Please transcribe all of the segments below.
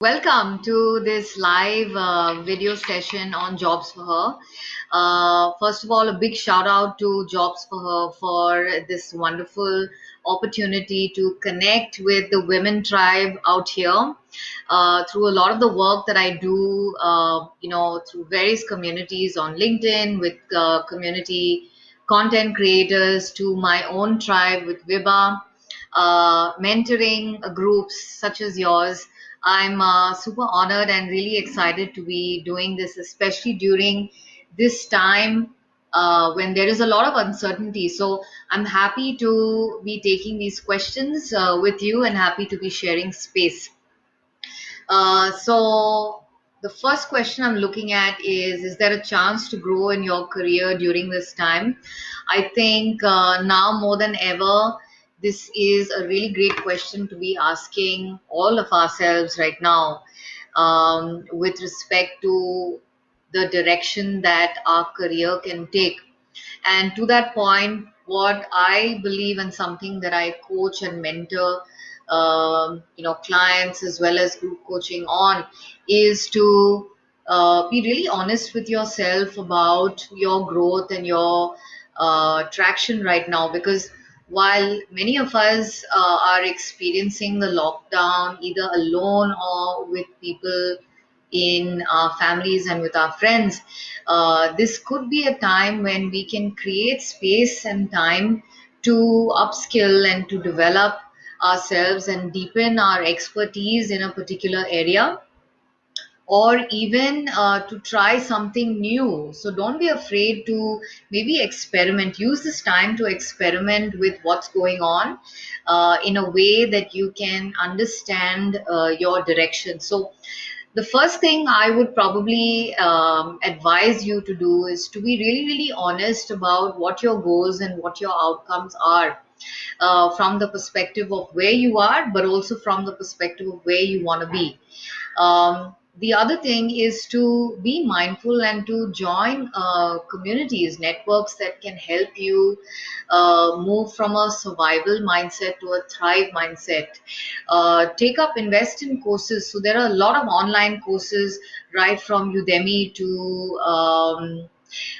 Welcome to this live video session on Jobs for Her. First of all, a big shout out to Jobs for Her for this wonderful opportunity to connect with the women tribe out here through a lot of the work that I do, through various communities on LinkedIn with community content creators to my own tribe with Viba, mentoring groups such as yours. I'm super honored and really excited to be doing this, especially during this time when there is a lot of uncertainty. So I'm happy to be taking these questions with you and happy to be sharing space. So the first question I'm looking at is there a chance to grow in your career during this time? I think now more than ever, this is a really great question to be asking all of ourselves right now with respect to the direction that our career can take. And to that point, what I believe and something that I coach and mentor, clients as well as group coaching on, is to be really honest with yourself about your growth and your traction right now. Because while many of us are experiencing the lockdown either alone or with people in our families and with our friends, this could be a time when we can create space and time to upskill and to develop ourselves and deepen our expertise in a particular area, or even to try something new. So don't be afraid to maybe experiment. Use this time to experiment with what's going on in a way that you can understand your direction. So the first thing I would probably advise you to do is to be really, really honest about what your goals and what your outcomes are, from the perspective of where you are, but also from the perspective of where you want to be. The other thing is to be mindful and to join communities, networks that can help you move from a survival mindset to a thrive mindset. Invest in courses. So there are a lot of online courses, right from Udemy to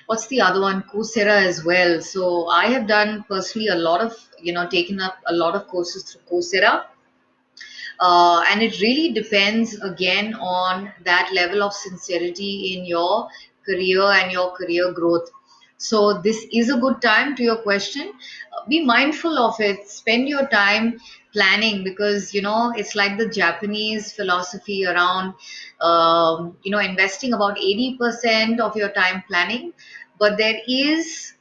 what's the other one, Coursera as well. So I have done personally a lot of, taken up a lot of courses through Coursera, and it really depends again on that level of sincerity in your career and your career growth. So this is a good time to your question. Be mindful of it. Spend your time planning, because it's like the Japanese philosophy around investing about 80% of your time planning, but there is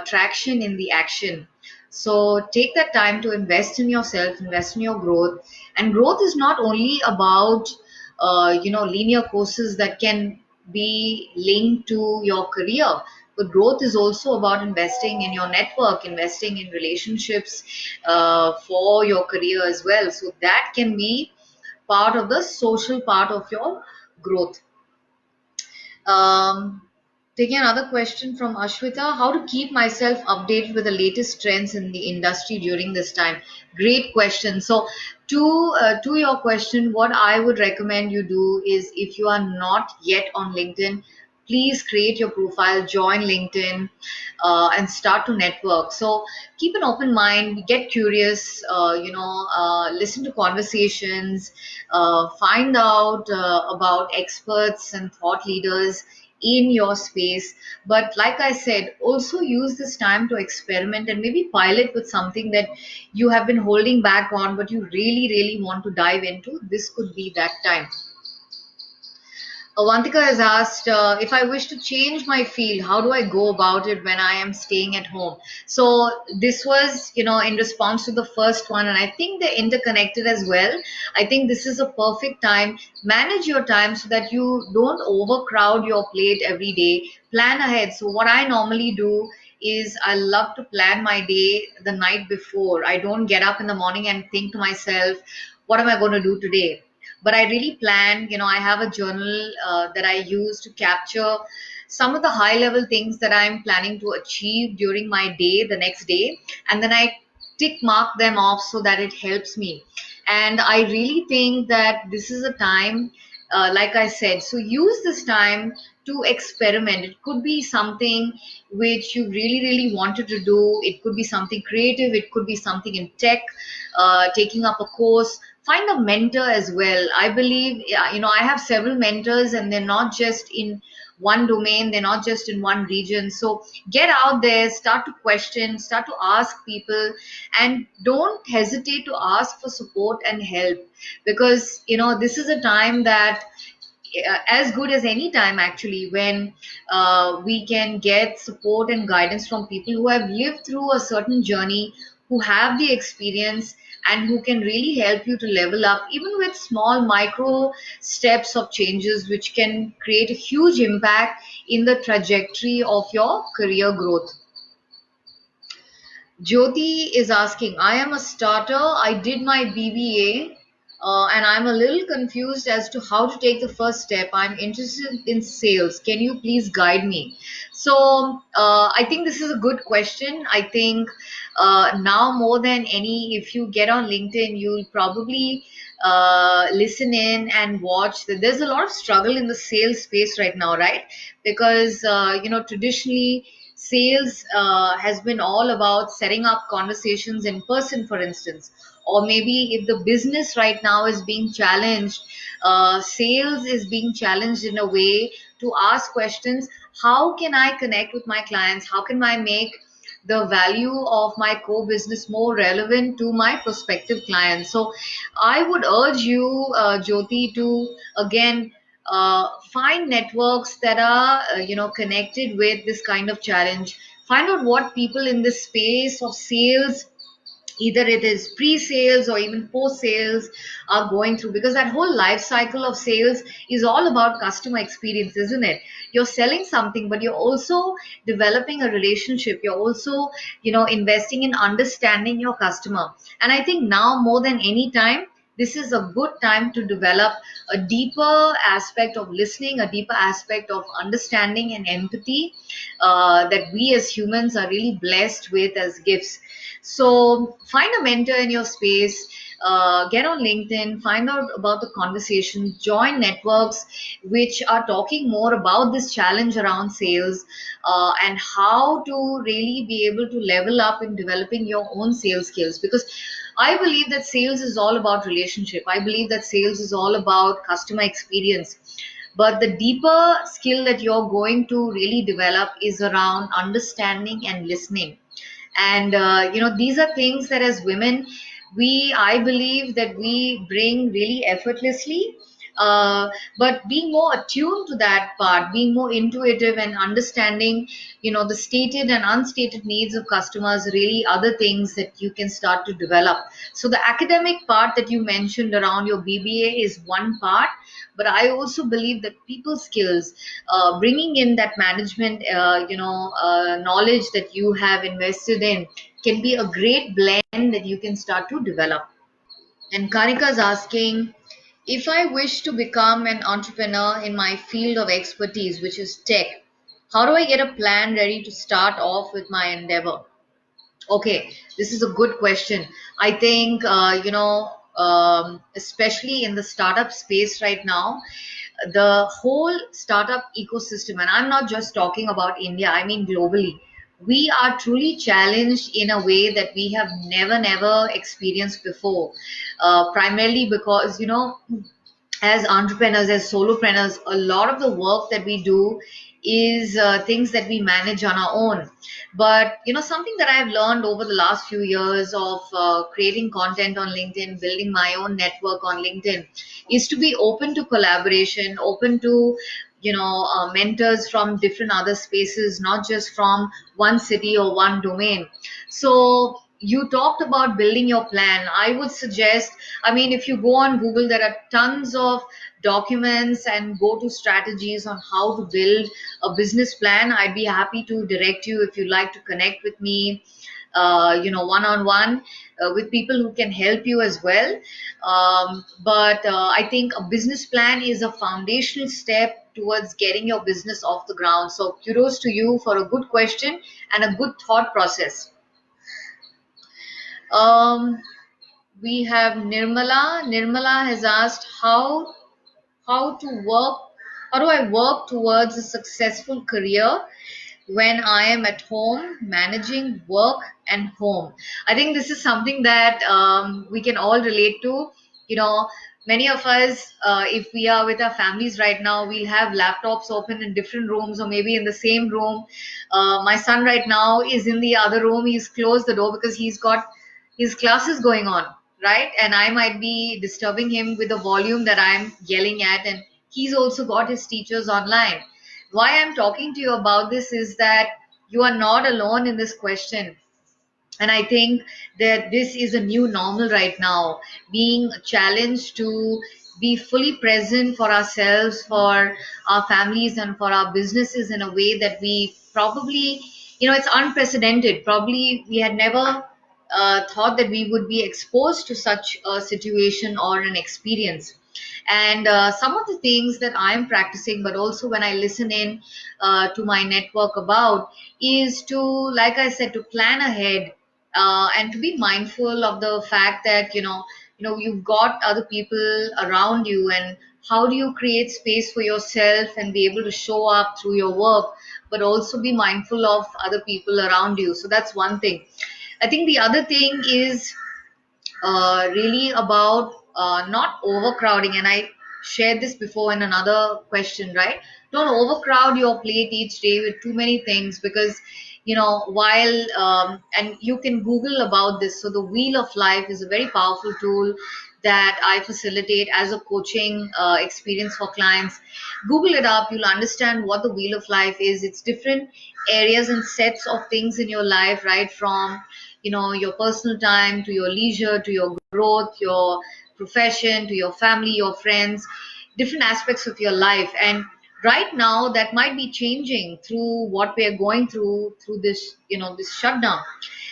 traction in the action. So take that time to invest in yourself, invest in your growth. And growth is not only about linear courses that can be linked to your career, but growth is also about investing in your network, investing in relationships for your career as well. So that can be part of the social part of your growth. um, Taking another question from Ashwita: how to keep myself updated with the latest trends in the industry during this time? Great question. So, to your question, what I would recommend you do is, if you are not yet on LinkedIn, please create your profile, join LinkedIn, and start to network. So keep an open mind, get curious, listen to conversations, find out about experts and thought leaders in your space. But like I said, also use this time to experiment and maybe pilot with something that you have been holding back on, but you really, really want to dive into. This could be that time. Avantika has asked, if I wish to change my field, how do I go about it when I am staying at home? So this was, in response to the first one, and I think they're interconnected as well. I think this is a perfect time. Manage your time so that you don't overcrowd your plate every day. Plan ahead. So what I normally do is I love to plan my day the night before. I don't get up in the morning and think to myself, what am I going to do today? But I really plan. I have a journal that I use to capture some of the high level things that I'm planning to achieve during my day, the next day, and then I tick mark them off so that it helps me. And I really think that this is a time, like I said, so use this time to experiment. It could be something which you really, really wanted to do. It could be something creative. It could be something in tech, taking up a course. Find a mentor as well. I believe, yeah, I have several mentors, and they're not just in one domain, they're not just in one region. So get out there, start to question, start to ask people, and don't hesitate to ask for support and help, because this is a time that, as good as any time actually, when we can get support and guidance from people who have lived through a certain journey, who have the experience, and who can really help you to level up, even with small micro steps of changes which can create a huge impact in the trajectory of your career growth. Jyoti is asking, I am a starter. I did my BBA, and I'm a little confused as to how to take the first step. I'm interested in sales. Can you please guide me? So, I think this is a good question. I think now more than any, if you get on LinkedIn, you'll probably listen in and watch. There's a lot of struggle in the sales space right now, right? Because, traditionally, sales has been all about setting up conversations in person, for instance. Or maybe if the business right now is being challenged, sales is being challenged in a way to ask questions. How can I connect with my clients? How can I make the value of my core business more relevant to my prospective clients? So I would urge you, Jyoti, to again find networks that are connected with this kind of challenge. Find out what people in this space of sales, either it is pre-sales or even post-sales, are going through, because that whole life cycle of sales is all about customer experience, isn't it? You're selling something, but you're also developing a relationship. You're also investing in understanding your customer. And I think now more than any time, this is a good time to develop a deeper aspect of listening, a deeper aspect of understanding and empathy, that we as humans are really blessed with as gifts. So find a mentor in your space. Get on LinkedIn, find out about the conversation, join networks which are talking more about this challenge around sales, and how to really be able to level up in developing your own sales skills. Because I believe that sales is all about relationship. I believe that sales is all about customer experience. But the deeper skill that you're going to really develop is around understanding and listening. And these are things that as women, I believe that we bring really effortlessly. But being more attuned to that part, being more intuitive and understanding the stated and unstated needs of customers, really other things that you can start to develop. So the academic part that you mentioned around your BBA is one part, but I also believe that people skills, bringing in that management, knowledge that you have invested in, can be a great blend that you can start to develop. And Karika is asking, if I wish to become an entrepreneur in my field of expertise, which is tech, how do I get a plan ready to start off with my endeavor? Okay, this is a good question. I think, especially in the startup space right now, the whole startup ecosystem, and I'm not just talking about India, I mean globally, we are truly challenged in a way that we have never experienced before. Primarily because, as entrepreneurs, as solopreneurs, a lot of the work that we do is things that we manage on our own. But something that I've learned over the last few years of creating content on LinkedIn, building my own network on LinkedIn, is to be open to collaboration, open to mentors from different other spaces, not just from one city or one domain. So you talked about building your plan. I would suggest, I mean, if you go on Google, there are tons of documents and go to strategies on how to build a business plan. I'd be happy to direct you if you'd like to connect with me, one on one, with people who can help you as well. But I think a business plan is a foundational step towards getting your business off the ground. So kudos to you for a good question and a good thought process. Um, We have Nirmala. Nirmala has asked how to work, how do I work towards a successful career when I am at home managing work and home. I think this is something that we can all relate to. You know, many of us, if we are with our families right now, we'll have laptops open in different rooms or maybe in the same room. My son right now is in the other room. He's closed the door because he's got his classes going on, right? And I might be disturbing him with the volume that I'm yelling at, and he's also got his teachers online. Why I'm talking to you about this is that you are not alone in this question. And I think that this is a new normal right now, being challenged to be fully present for ourselves, for our families, and for our businesses in a way that we probably, it's unprecedented. Probably we had never thought that we would be exposed to such a situation or an experience. And some of the things that I'm practicing, but also when I listen in to my network about, is to, like I said, to plan ahead and to be mindful of the fact that you've got other people around you, and how do you create space for yourself and be able to show up through your work, but also be mindful of other people around you. So that's one thing. I think the other thing is really about not overcrowding. And I shared this before in another question, right? Don't overcrowd your plate each day with too many things, because while and you can Google about this. So the Wheel of Life is a very powerful tool that I facilitate as a coaching experience for clients. Google it up, you'll understand what the Wheel of Life is. It's different areas and sets of things in your life, right? From your personal time to your leisure to your growth, your profession, to your family, your friends, different aspects of your life. And right now that might be changing through what we are going through this this shutdown.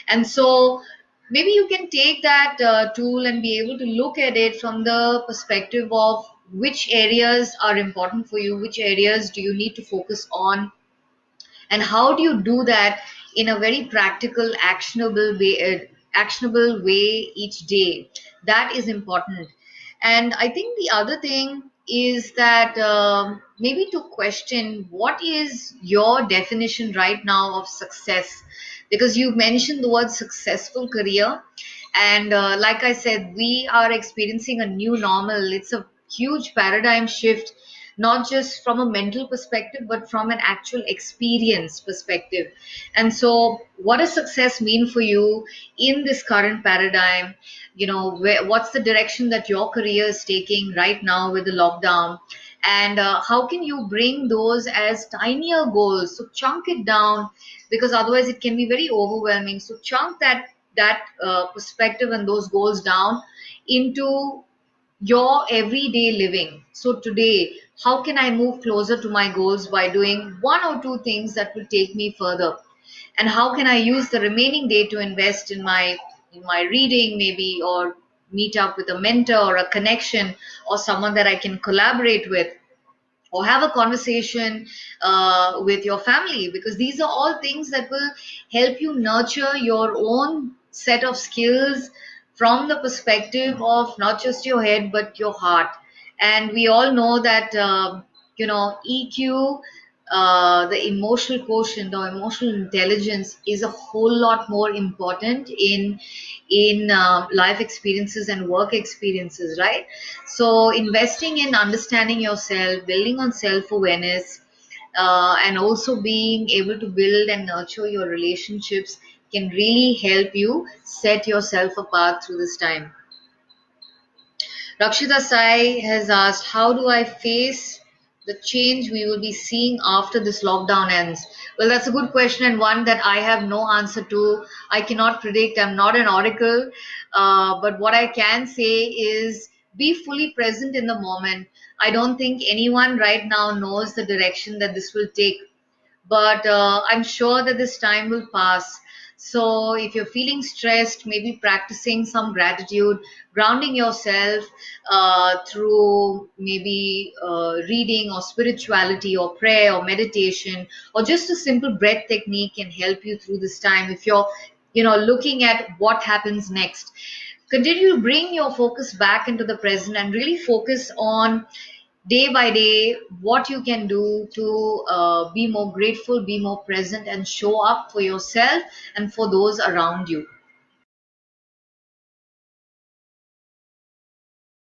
And so maybe you can take that tool and be able to look at it from the perspective of which areas are important for you, which areas do you need to focus on, and how do you do that in a very practical, actionable way each day. That is important. And I think the other thing is that maybe to question what is your definition right now of success, because you mentioned the word successful career. And like I said, we are experiencing a new normal. It's a huge paradigm shift, not just from a mental perspective, but from an actual experience perspective. And so, what does success mean for you in this current paradigm? What's the direction that your career is taking right now with the lockdown? And how can you bring those as tinier goals? So chunk it down, because otherwise it can be very overwhelming. So chunk that perspective and those goals down into your everyday living. So today, how can I move closer to my goals by doing one or two things that will take me further? And how can I use the remaining day to invest in my reading maybe, or meet up with a mentor or a connection or someone that I can collaborate with, or have a conversation with your family, because these are all things that will help you nurture your own set of skills from the perspective of not just your head but your heart. And we all know that EQ, the emotional quotient or emotional intelligence, is a whole lot more important in life experiences and work experiences, right? So investing in understanding yourself, building on self-awareness, and also being able to build and nurture your relationships can really help you set yourself apart through this time. Rakshita Sai has asked, how do I face the change we will be seeing after this lockdown ends? Well, that's a good question, and one that I have no answer to. I cannot predict, I'm not an oracle. But what I can say is be fully present in the moment. I don't think anyone right now knows the direction that this will take, but I'm sure that this time will pass. So if you're feeling stressed, maybe practicing some gratitude, grounding yourself through maybe reading or spirituality or prayer or meditation, or just a simple breath technique can help you through this time if you're looking at what happens next. continue to bring your focus back into the present and really focus on day by day what you can do to be more grateful, be more present, and show up for yourself and for those around you.